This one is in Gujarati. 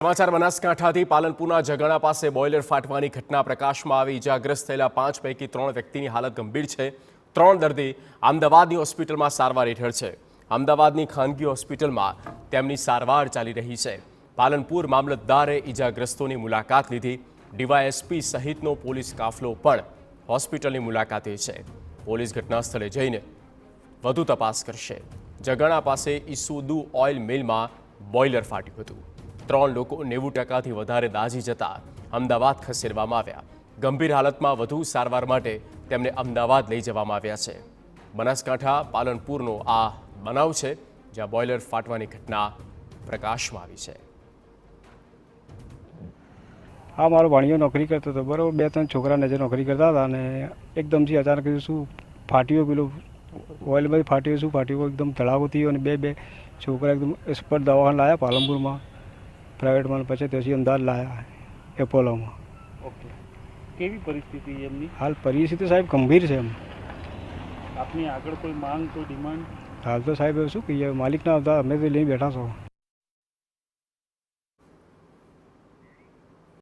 સમાચાર બનાસકાંઠાથી પાલનપુરના જગાણા પાસે બોઇલર ફાટવાની ઘટના પ્રકાશમાં આવી। ઇજાગ્રસ્ત થયેલા 5 પૈકી 3 વ્યક્તિની હાલત ગંભીર છે। 3 દર્દી અમદાવાદની હોસ્પિટલમાં સારવાર હેઠળ છે। અમદાવાદની ખાનગી હોસ્પિટલમાં તેમની સારવાર ચાલી રહી છે। પાલનપુર મામલતદારે ઇજાગ્રસ્તોની મુલાકાત લીધી। ડીવાયએસપી સહિતનો પોલીસ કાફલો પણ હોસ્પિટલની મુલાકાતે છે। પોલીસ ઘટના સ્થળે જઈને વધુ તપાસ કરશે। જગાણા પાસે ઈસુદુ ઓઇલ મિલમાં બોઇલર ફાટ્યું હતું। 3 લોકો 90%થી વધારે દાઝી જતા અમદાવાદ ખસેડવામાં આવ્યા। ગંભીર હાલતમાં વધુ સારવાર માટે તેમને અમદાવાદ લઈ જવામાં આવ્યા છે। બનાસકાંઠા પાલનપુરનો આ બનાવ છે જ્યાં બોઇલર ફાટવાની ઘટના પ્રકાશમાં આવી છે। हाँ मारो भाणियो नौकरी करता था बराबर 2-3 छोकरा नजर नौकरी करता था ने एकदम से अचानक शू फाट्यो पेलो ऑइल में फाट्यो शू फाट्यो एकदम धड़ाको थयो અને બે छोकरा एकदम एक्सपर्ट दवाखाना लाया पालनपुर में प्राइवेट में પછી ત્યાંથી અમદાવાદ લાયા એપોલો में। ઓકે, કેવી પરિસ્થિતિ એમની? હાલ પરિસ્થિતિ સાહેબ ગંભીર છે। એમ આપની આગળ કોઈ માંગ કોઈ ડિમાન્ડ? હાલ તો સાહેબ શું કહીએ, માલિકના હતા અમે તો લઈને બેઠા છો।